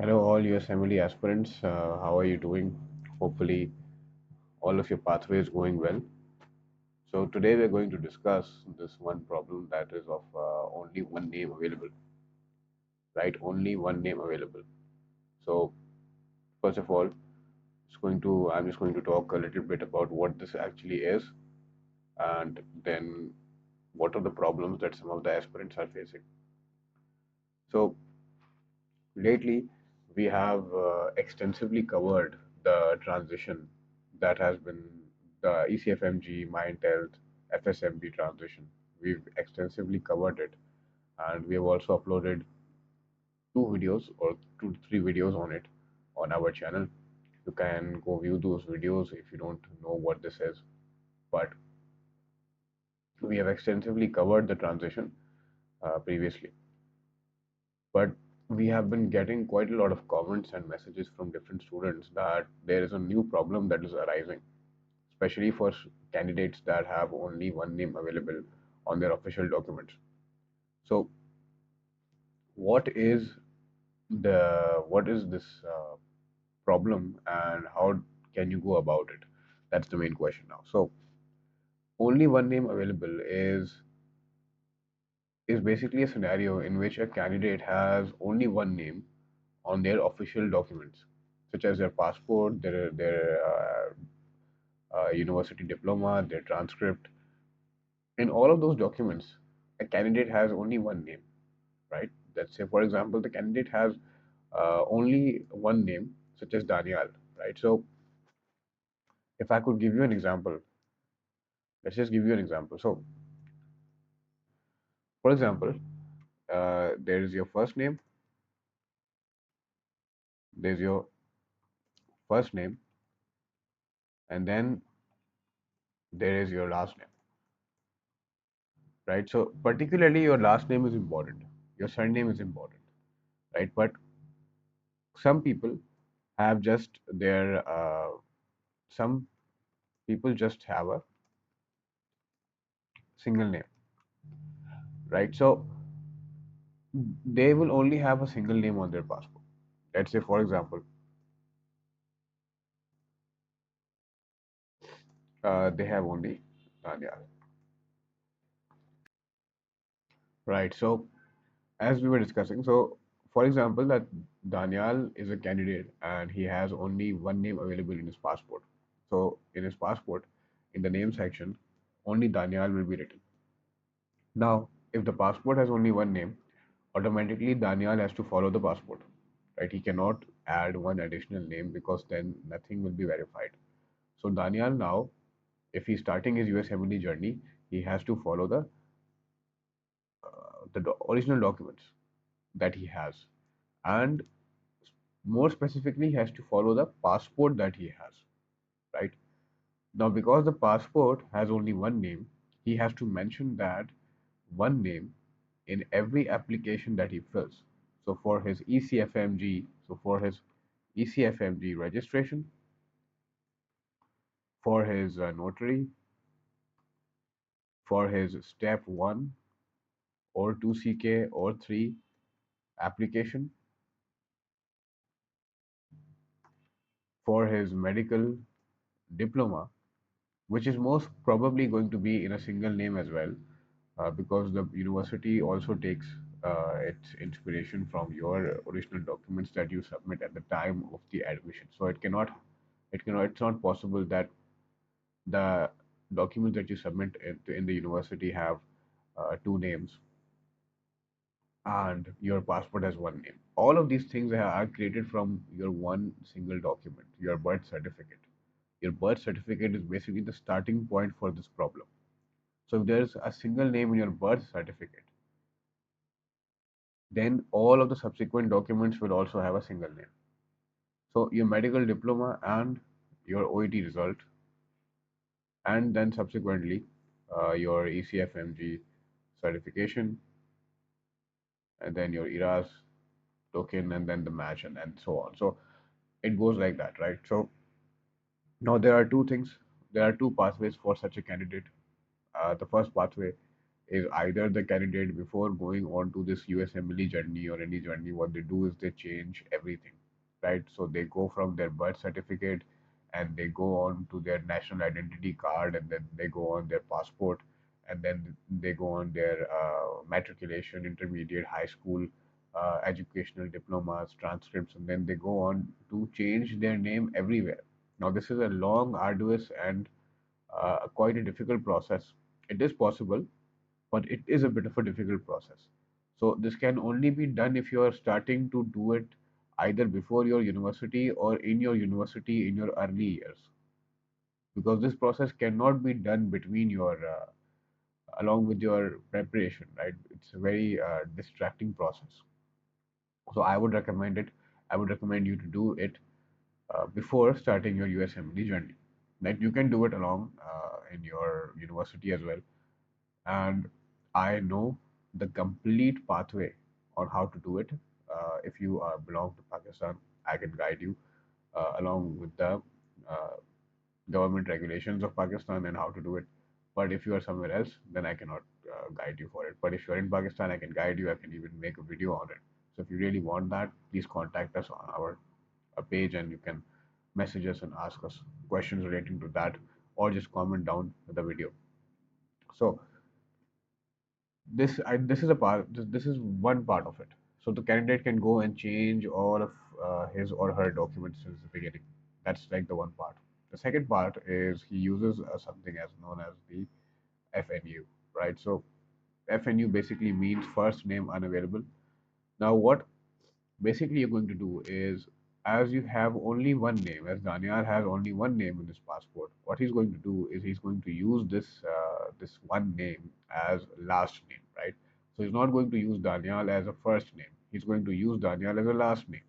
Hello, all USMLE aspirants. How are you doing? Hopefully, all of your pathway is going well. So, today we're going to discuss this one problem that is of only one name available, right? Only one name available. So, first of all, I'm just going to talk a little bit about what this actually is, and then what are the problems that some of the aspirants are facing. So, lately, we have extensively covered the transition that has been the ECFMG MyIntealth FSMB transition. We've extensively covered it, and we have also uploaded two videos or 2 to 3 videos on it on our channel. You can go view those videos if you don't know what this is. But we have extensively covered the transition previously. But we have been getting quite a lot of comments and messages from different students that there is a new problem that is arising, especially for candidates that have only one name available on their official documents. So, what is what is this problem, and how can you go about it? That's the main question now. So, only one name available is basically a scenario in which a candidate has only one name on their official documents, such as their passport, their university diploma, their transcript. In all of those documents, a candidate has only one name, right? Let's say, for example, the candidate has only one name, such as Daniel, right? So, if I could give you an example, let's just give you an example. So, for example, there is your first name, there's your first name, and then there is your last name, right? So, particularly your last name is important, your surname is important, right? But some people have just their some people just have a single name, right? So they will only have a single name on their passport. Let's say, for example, they have only Daniel, right? So as we were discussing, so for example, that Daniel is a candidate and he has only one name available in his passport. So in his passport, in the name section, only Daniel will be written. Now, if the passport has only one name, automatically Daniel has to follow the passport, right? He cannot add one additional name because then nothing will be verified. So Daniel now, if he's starting his USMLE journey, he has to follow the original documents that he has, and more specifically, he has to follow the passport that he has, right? Now, because the passport has only one name, he has to mention that one name in every application that he fills. So for his ECFMG, so for his ECFMG registration, for his notary, for his step 1 or 2 CK or 3 application, for his medical diploma, which is most probably going to be in a single name as well, because the university also takes its inspiration from your original documents that you submit at the time of the admission. So it's not possible that the documents that you submit in the university have two names and your passport has one name. All of these things are created from your one single document, your birth certificate. Your birth certificate is basically the starting point for this problem. So if there's a single name in your birth certificate, then all of the subsequent documents will also have a single name. So your medical diploma and your OET result, and then subsequently your ECFMG certification, and then your ERAS token, and then the match, and so on. So it goes like that, right? So now there are two things. There are two pathways for such a candidate. The first pathway is either the candidate before going on to this USMLE journey or any journey, what they do is they change everything, right? So they go from their birth certificate and they go on to their national identity card, and then they go on their passport, and then they go on their matriculation, intermediate, high school, educational diplomas, transcripts, and then they go on to change their name everywhere. Now, this is a long, arduous, and quite a difficult process. It is possible, but it is a bit of a difficult process. So this can only be done if you are starting to do it either before your university or in your university in your early years, because this process cannot be done between your along with your preparation, right? It's a very distracting process. So I would recommend it. I would recommend you to do it before starting your USMLE journey. Like you can do it along in your university as well, and I know the complete pathway on how to do it. If you belong to Pakistan, I can guide you along with the uh, government regulations of Pakistan and how to do it. But if you are somewhere else, then I cannot guide you for it. But if you're in Pakistan, I can guide you. I can even make a video on it. So if you really want that, please contact us on our page, and you can message us and ask us questions relating to that, or just comment down the video. So this is a part. This is one part of it. So the candidate can go and change all of his or her documents since the beginning. That's like the one part. The second part is he uses something as known as the FNU, right? So FNU basically means first name unavailable. Now, what basically you're going to do is, as you have only one name, as Daniel has only one name in his passport, what he's going to do is he's going to use this one name as last name, right? So he's not going to use Daniel as a first name. He's going to use Daniel as a last name.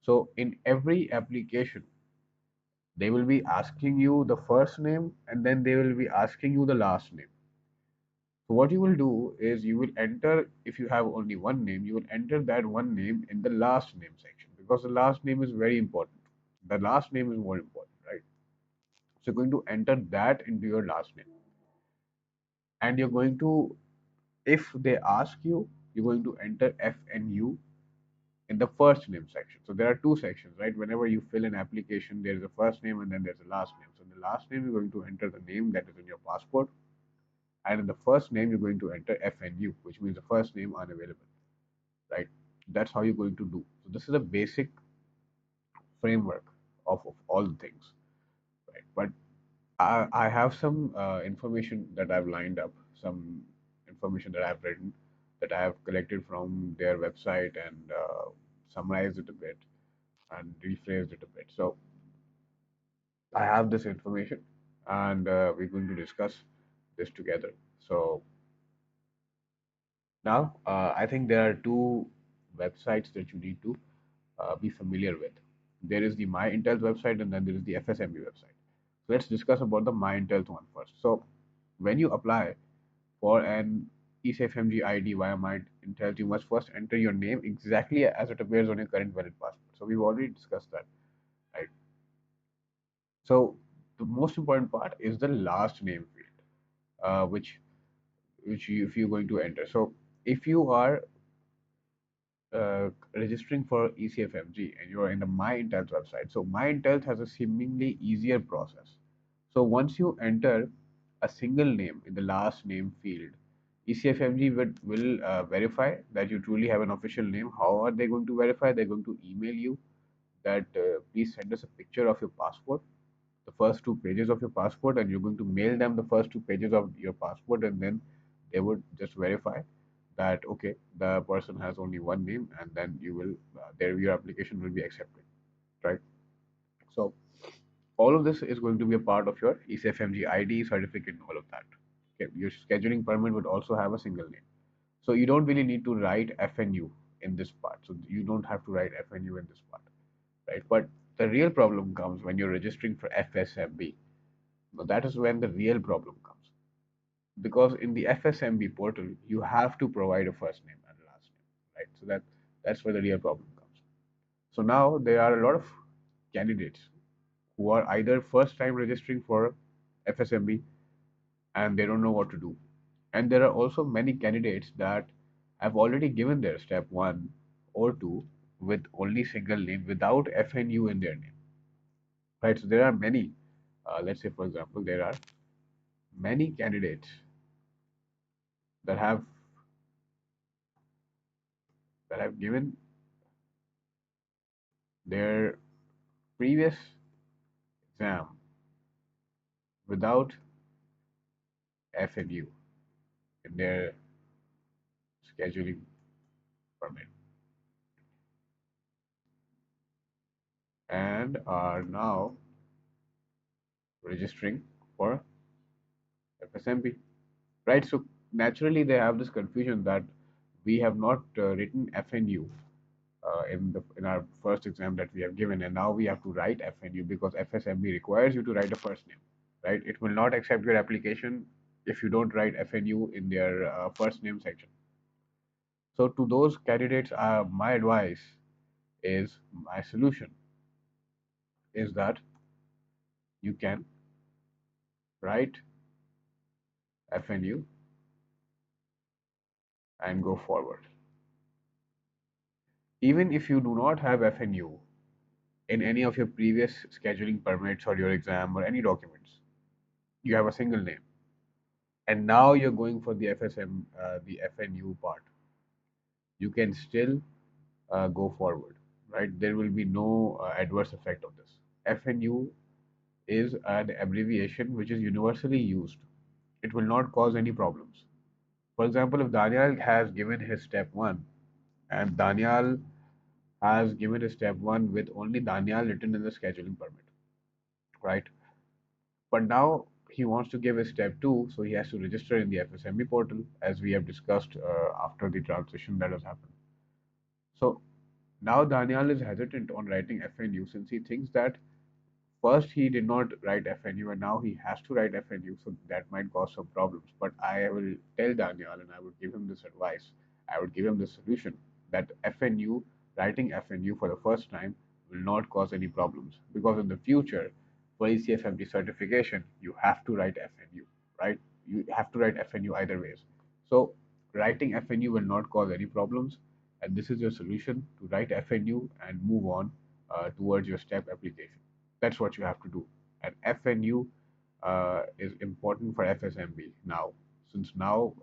So in every application, they will be asking you the first name, and then they will be asking you the last name. So what you will do is you will enter, if you have only one name, you will enter that one name in the last name section, because the last name is very important. The last name is more important, right? So you're going to enter that into your last name, and you're going to, if they ask you, you're going to enter FNU in the first name section. So there are two sections, right? Whenever you fill an application, there is a first name and then there's a last name. So in the last name, you're going to enter the name that is in your passport, and in the first name, you're going to enter FNU, which means the first name unavailable, right? That's how you're going to do. So this is a basic framework of all the things, right? But I have some information that I've lined up, some information that I've written, that I have collected from their website, and summarized it a bit and rephrased it a bit. So I have this information, and we're going to discuss this together. So now I think there are two websites that you need to be familiar with. There is the MyIntealth website, and then there is the FSMB website. So let's discuss about the MyIntealth one first. So when you apply for an ECFMG ID via MyIntealth, you must first enter your name exactly as it appears on your current valid passport. So we've already discussed that, right? So the most important part is the last name field, which if you're going to enter. So if you are registering for ECFMG and you're in the MyIntealth website. So MyIntealth has a seemingly easier process. So once you enter a single name in the last name field, ECFMG will verify that you truly have an official name. How are they going to verify? They're going to email you that please send us a picture of your passport, the first two pages of your passport, and you're going to mail them the first two pages of your passport, and then they would just verify that okay, the person has only one name, and then you will there your application will be accepted, right? So all of this is going to be a part of your ECFMG ID certificate and all of that. Okay, your scheduling permit would also have a single name, so you don't really need to write FNU in this part. So you don't have to write FNU in this part, right? But the real problem comes when you're registering for FSMB. Now that is when the real problem comes, because in the FSMB portal you have to provide a first name and a last name, right? So that's where the real problem comes. So now there are a lot of candidates who are either first time registering for FSMB and they don't know what to do, And there are also many candidates that have already given their step 1 or 2 with only single name without FNU in their name, right? So there are many, let's say for example, there are many candidates that have given their previous exam without FNU in their scheduling permit and are now registering for FSMB, right? So naturally they have this confusion that we have not written FNU in our first exam that we have given, and now we have to write FNU because FSMB requires you to write a first name, right? It will not accept your application if you don't write FNU in their first name section. So to those candidates, my advice is my solution is that you can write FNU and go forward. Even if you do not have FNU in any of your previous scheduling permits or your exam or any documents, you have a single name, and now you're going for the the FNU part, you can still go forward, right? There will be no adverse effect of this. FNU is an abbreviation which is universally used. It will not cause any problems. For example, if Daniel has given his step 1 and Daniel has given his step 1 with only Daniel written in the scheduling permit, right? But now he wants to give his step 2, so he has to register in the FSMB portal as we have discussed after the transition that has happened. So now Daniel is hesitant on writing FNU since he thinks that first he did not write FNU and now he has to write FNU, so that might cause some problems. But I will tell Daniel and I would give him this advice, I would give him this solution that FNU, writing FNU for the first time will not cause any problems because in the future for ECFMG certification you have to write FNU, right? You have to write FNU either ways. So writing FNU will not cause any problems, and this is your solution to write FNU and move on towards your step application. That's what you have to do. And FNU is important for FSMB now. Since now,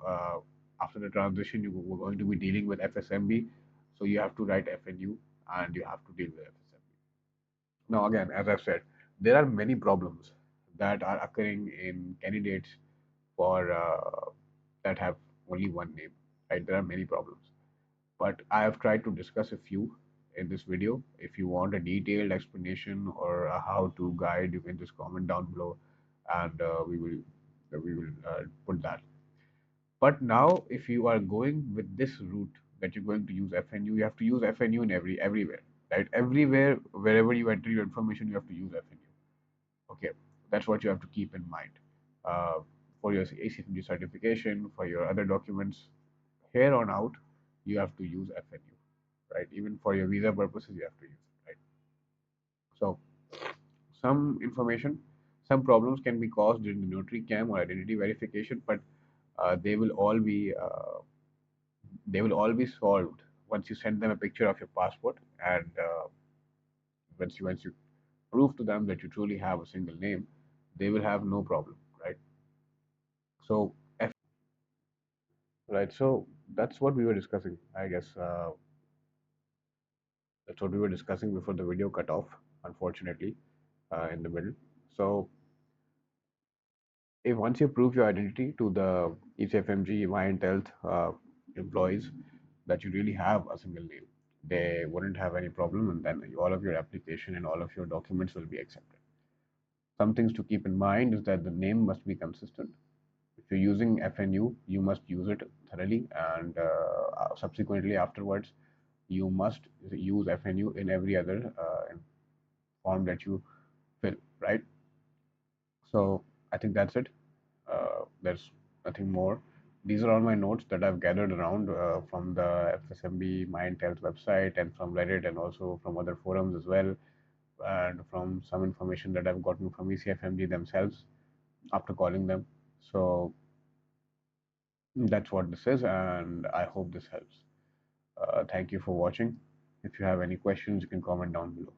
after the transition, you are going to be dealing with FSMB, so you have to write FNU and you have to deal with FSMB. Now, again, as I've said, there are many problems that are occurring in candidates for that have only one name. Right? There are many problems, but I have tried to discuss a few in this video. If you want a detailed explanation or a how-to guide, you can just comment down below, and we will put that. But now, if you are going with this route that you're going to use FNU, you have to use FNU in everywhere, right? Everywhere, wherever you enter your information, you have to use FNU. Okay, that's what you have to keep in mind for your ACFMG certification, for your other documents. Here on out, you have to use FNU, right? Even for your visa purposes, you have to use it, right? So, some information, some problems can be caused during the notary cam or identity verification, but uh, they will all be uh, they will all be solved once you send them a picture of your passport and once you prove to them that you truly have a single name, they will have no problem, right? So, right. So that's what we were discussing. I guess that's what we were discussing before the video cut off, unfortunately, in the middle. So if once you prove your identity to the ECFMG MyIntealth employees that you really have a single name, they wouldn't have any problem, and then all of your application and all of your documents will be accepted. Some things to keep in mind is that the name must be consistent. If you're using FNU, you must use it thoroughly, and subsequently afterwards, you must use FNU in every other form that you fill, right? So I think that's it. There's nothing more. These are all my notes that I've gathered around from the FSMB MyIntealth website and from Reddit and also from other forums as well, and from some information that I've gotten from ECFMG themselves after calling them. So That's what this is, and I hope this helps. Thank you for watching. If you have any questions, you can comment down below.